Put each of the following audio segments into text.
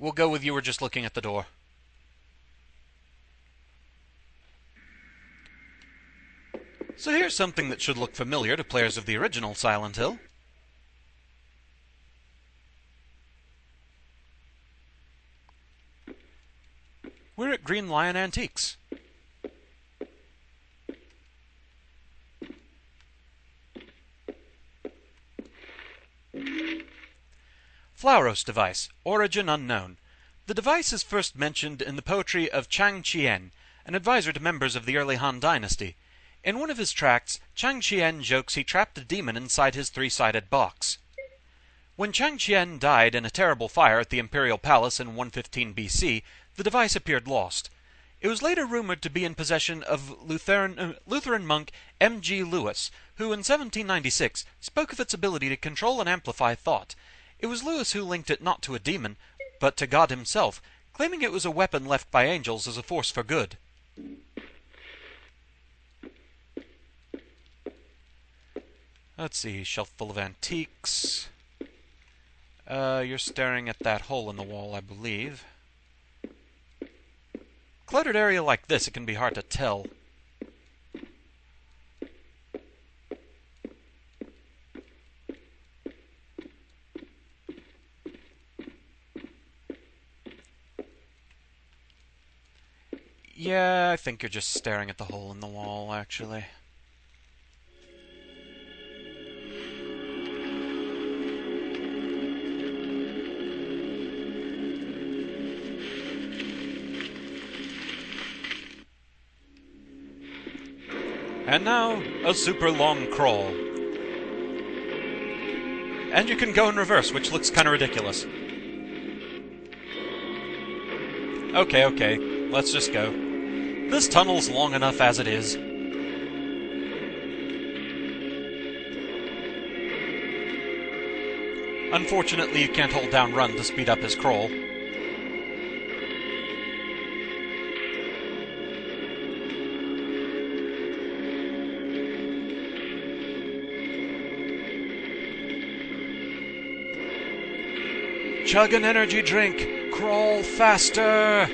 we'll go with you were just looking at the door. So here's something that should look familiar to players of the original Silent Hill. We're at Green Lion Antiques. Flauros device, origin unknown. The device is first mentioned in the poetry of Chang Chien, an advisor to members of the early Han Dynasty. In one of his tracts, Chang Chien jokes he trapped a demon inside his three-sided box. When Chang Chien died in a terrible fire at the Imperial Palace in 115 BC, the device appeared lost. It was later rumored to be in possession of Lutheran monk M.G. Lewis, who in 1796 spoke of its ability to control and amplify thought. It was Lewis who linked it not to a demon, but to God himself, claiming it was a weapon left by angels as a force for good. Let's see, shelf full of antiques. You're staring at that hole in the wall, I believe. Cluttered area like this, it can be hard to tell. Yeah, I think you're just staring at the hole in the wall, actually. And now, a super long crawl. And you can go in reverse, which looks kind of ridiculous. Okay, let's just go. This tunnel's long enough as it is. Unfortunately, you can't hold down run to speed up his crawl. Chug an energy drink! Crawl faster!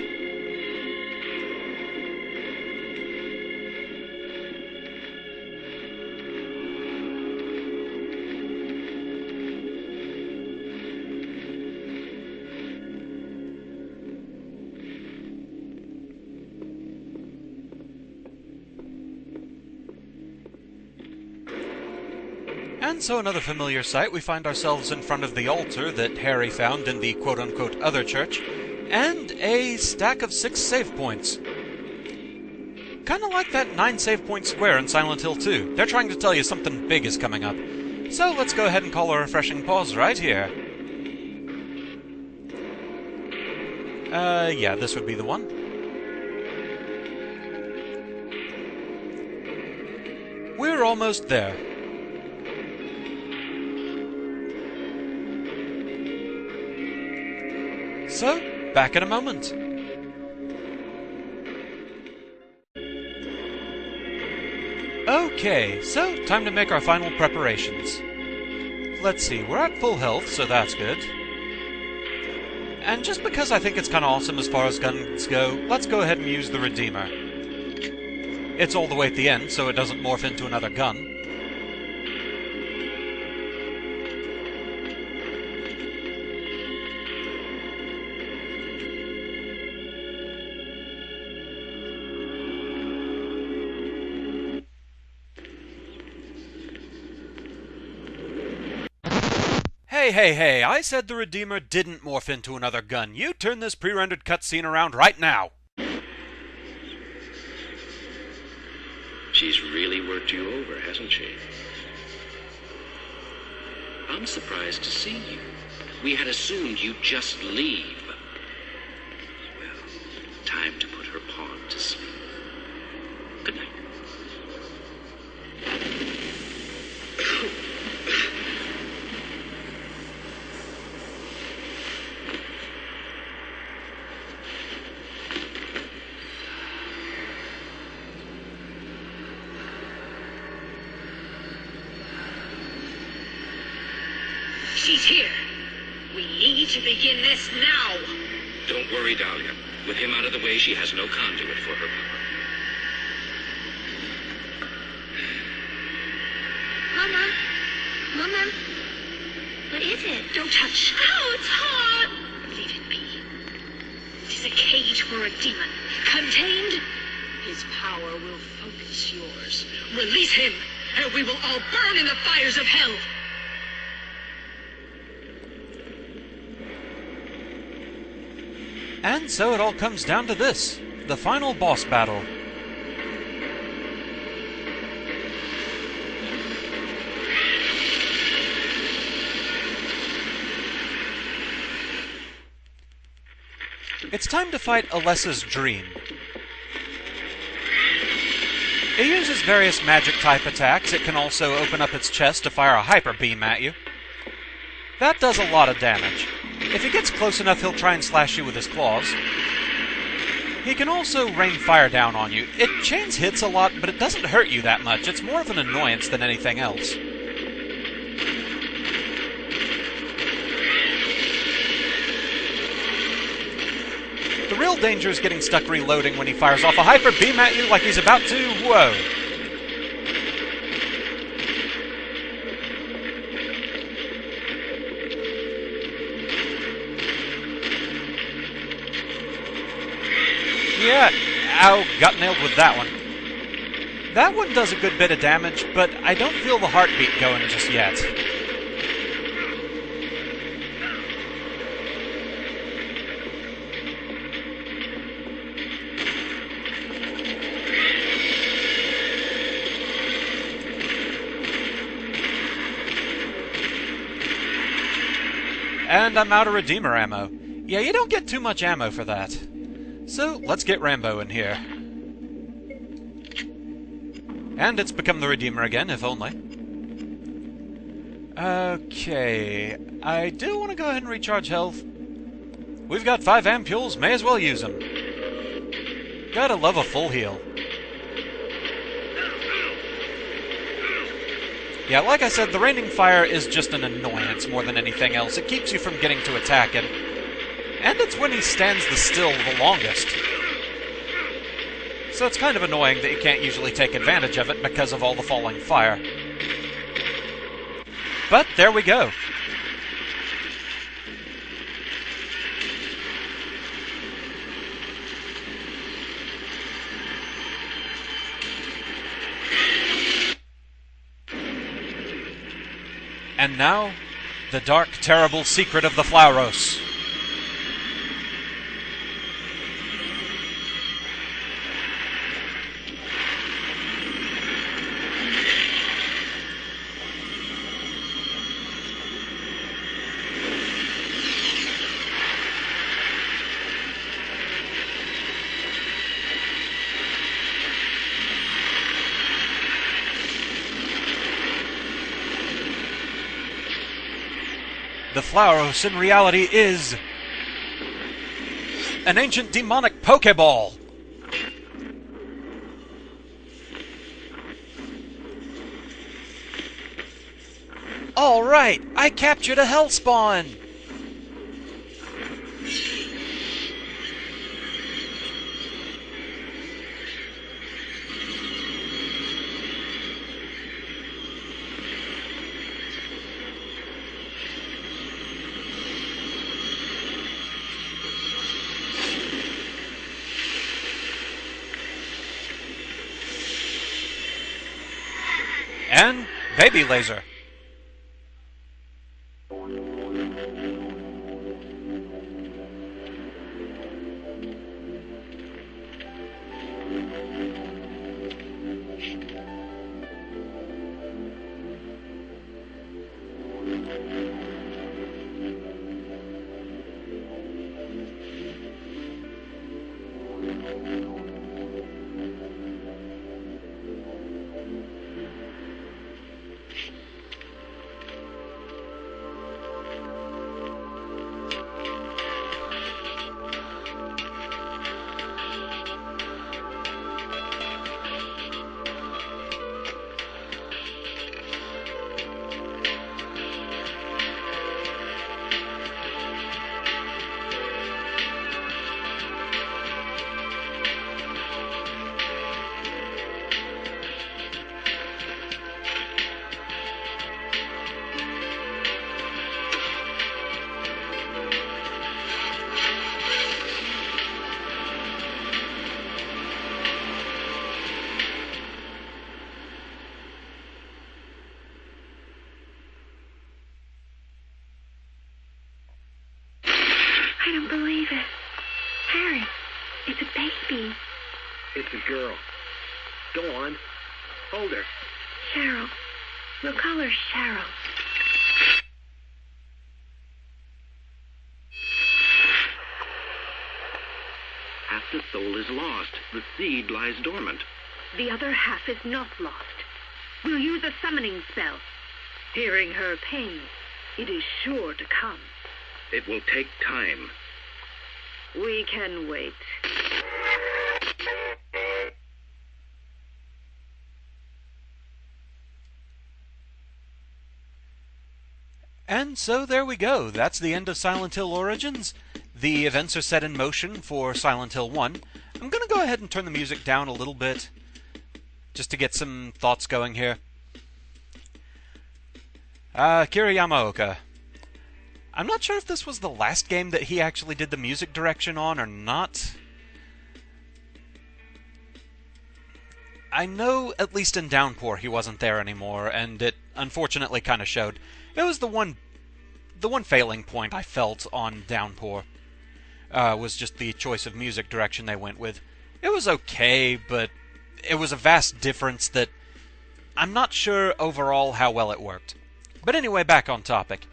And so another familiar sight, we find ourselves in front of the altar that Harry found in the quote-unquote other church, and a stack of 6 save points. Kinda like that 9 save point square in Silent Hill 2. They're trying to tell you something big is coming up. So let's go ahead and call a refreshing pause right here. Yeah, this would be the one. We're almost there. So, back in a moment. Okay, so time to make our final preparations. Let's see, we're at full health, so that's good. And just because I think it's kind of awesome as far as guns go, let's go ahead and use the Redeemer. It's all the way at the end, so it doesn't morph into another gun. Hey, I said the Redeemer didn't morph into another gun. You turn this pre-rendered cutscene around right now. She's really worked you over, hasn't she? I'm surprised to see you. We had assumed you'd just leave. Well, time to put her pawn to sleep. Good night. She's here. We need to begin this now. Don't worry, Dahlia. With him out of the way, she has no conduit for her power. Mama? Mama? What is it? Don't touch. Ow, it's hot! Leave it be. It is a cage for a demon. Contained? His power will focus yours. Release him, and we will all burn in the fires of hell! And so it all comes down to this, the final boss battle. It's time to fight Alessa's dream. It uses various magic-type attacks. It can also open up its chest to fire a hyper beam at you. That does a lot of damage. If he gets close enough, he'll try and slash you with his claws. He can also rain fire down on you. It chains hits a lot, but it doesn't hurt you that much. It's more of an annoyance than anything else. The real danger is getting stuck reloading when he fires off a hyper beam at you like he's about to. Whoa. Yeah, ow, got nailed with that one. That one does a good bit of damage, but I don't feel the heartbeat going just yet. And I'm out of Redeemer ammo. Yeah, you don't get too much ammo for that. So, let's get Rambo in here. And it's become the Redeemer again, if only. Okay, I do want to go ahead and recharge health. We've got 5 ampules, may as well use them. Gotta love a full heal. Yeah, like I said, the raining fire is just an annoyance more than anything else. It keeps you from getting to attack him. And it's when he stands the still the longest. So it's kind of annoying that you can't usually take advantage of it because of all the falling fire. But there we go. And now, the dark, terrible secret of the Flauros. The Flauros, in reality, is an ancient demonic Pokeball. All right, I captured a Hellspawn. And Baby Laser. I don't believe it. Harry, it's a baby. It's a girl. Go on. Hold her. Cheryl. We'll call her Cheryl. Half the soul is lost. The seed lies dormant. The other half is not lost. We'll use a summoning spell. Hearing her pain, it is sure to come. It will take time. We can wait. And so there we go. That's the end of Silent Hill Origins. The events are set in motion for Silent Hill 1. I'm going to go ahead and turn the music down a little bit, just to get some thoughts going here. Akira Yamaoka. I'm not sure if this was the last game that he actually did the music direction on or not. I know, at least in Downpour, he wasn't there anymore, and it unfortunately kind of showed. It was the one failing point I felt on Downpour, was just the choice of music direction they went with. It was okay, but it was a vast difference that I'm not sure overall how well it worked. But anyway, back on topic.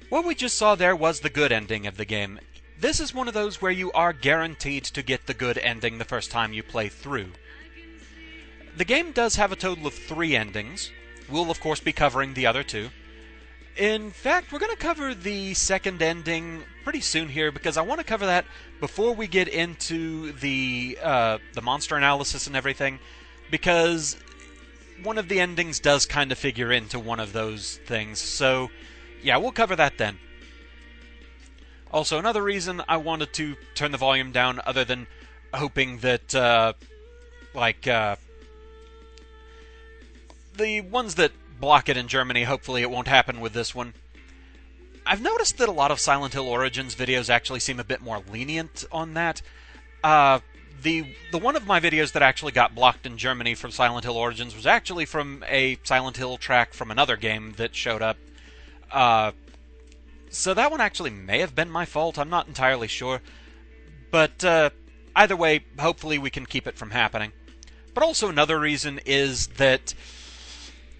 What we just saw there was the good ending of the game. This is one of those where you are guaranteed to get the good ending the first time you play through. The game does have a total of 3 endings. We'll, of course, be covering the other 2. In fact, we're going to cover the second ending pretty soon here, because I want to cover that before we get into the monster analysis and everything, because one of the endings does kind of figure into one of those things. So, yeah, we'll cover that then. Also, another reason I wanted to turn the volume down, other than hoping that, the ones that block it in Germany, hopefully it won't happen with this one. I've noticed that a lot of Silent Hill Origins videos actually seem a bit more lenient on that. The one of my videos that actually got blocked in Germany from Silent Hill Origins was actually from a Silent Hill track from another game that showed up. So that one actually may have been my fault, I'm not entirely sure. But either way, hopefully we can keep it from happening. But also another reason is that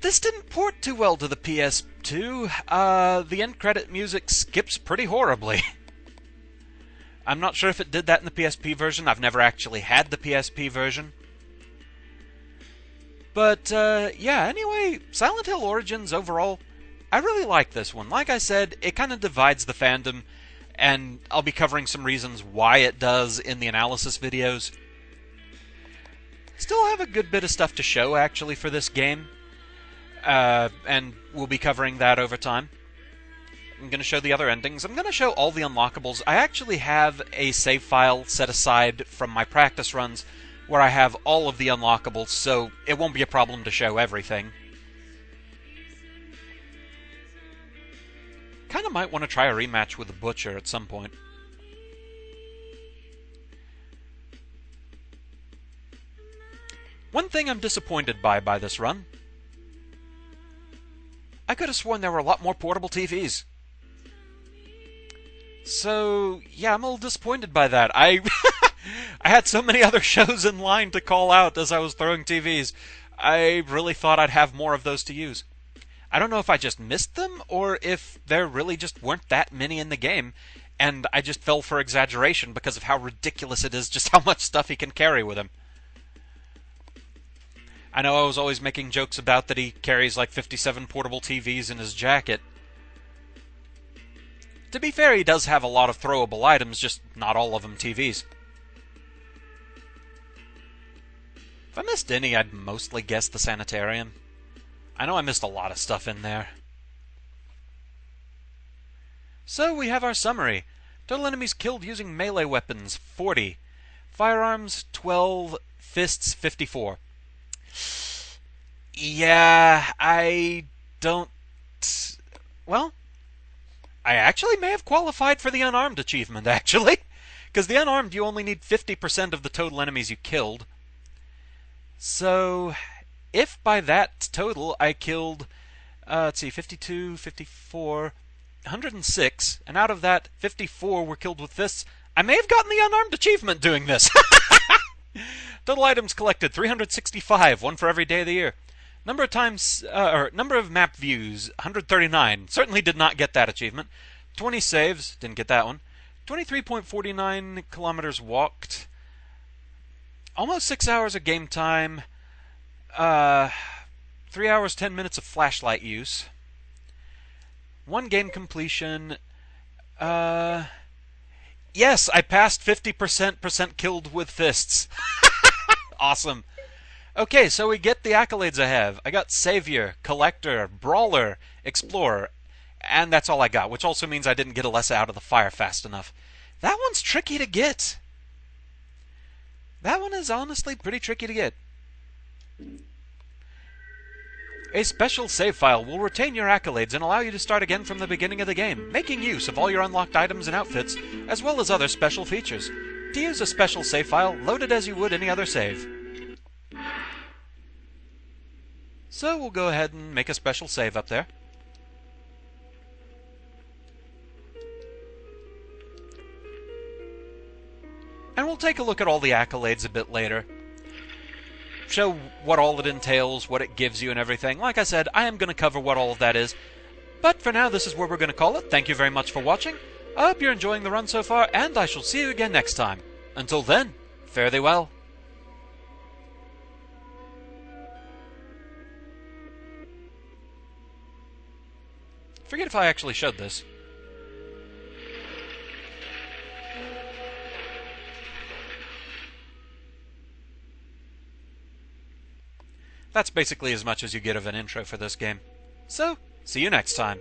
this didn't port too well to the PS2. The end credit music skips pretty horribly. I'm not sure if it did that in the PSP version. I've never actually had the PSP version. But, yeah, anyway, Silent Hill Origins overall, I really like this one. Like I said, it kind of divides the fandom, and I'll be covering some reasons why it does in the analysis videos. Still have a good bit of stuff to show, actually, for this game. And we'll be covering that over time. I'm going to show the other endings. I'm going to show all the unlockables. I actually have a save file set aside from my practice runs where I have all of the unlockables, so it won't be a problem to show everything. Kinda might want to try a rematch with the Butcher at some point. One thing I'm disappointed by this run, I could have sworn there were a lot more portable TVs. So, yeah, I'm a little disappointed by that. I had so many other shows in line to call out as I was throwing TVs. I really thought I'd have more of those to use. I don't know if I just missed them, or if there really just weren't that many in the game, and I just fell for exaggeration because of how ridiculous it is just how much stuff he can carry with him. I know I was always making jokes about that he carries like 57 portable TVs in his jacket. To be fair, he does have a lot of throwable items, just not all of them TVs. If I missed any, I'd mostly guess the sanitarium. I know I missed a lot of stuff in there. So we have our summary. Total enemies killed using melee weapons, 40. Firearms, 12. Fists, 54. Yeah, I don't... Well, I actually may have qualified for the unarmed achievement, actually. Because the unarmed, you only need 50% of the total enemies you killed. So, if by that total I killed, let's see, 52, 54... 106, and out of that, 54 were killed with fists. I may have gotten the unarmed achievement doing this. Total items collected 365, one for every day of the year. Number of times, or number of map views, 139. Certainly did not get that achievement. 20 saves, didn't get that one. 23.49 kilometers walked. Almost 6 hours of game time. 3 hours, 10 minutes of flashlight use. 1 game completion. Yes, I passed 50% killed with fists. Awesome. Okay, so we get the accolades I have. I got Savior, Collector, Brawler, Explorer, and that's all I got, which also means I didn't get Alessa out of the fire fast enough. That one's tricky to get. That one is honestly pretty tricky to get. A special save file will retain your accolades and allow you to start again from the beginning of the game, making use of all your unlocked items and outfits, as well as other special features. To use a special save file, load it as you would any other save. So we'll go ahead and make a special save up there. And we'll take a look at all the accolades a bit later. Show what all it entails, what it gives you and everything. Like I said, I am going to cover what all of that is. But for now, this is where we're going to call it. Thank you very much for watching. I hope you're enjoying the run so far, and I shall see you again next time. Until then, fare thee well. Forget if I actually showed this. That's basically as much as you get of an intro for this game. So, see you next time.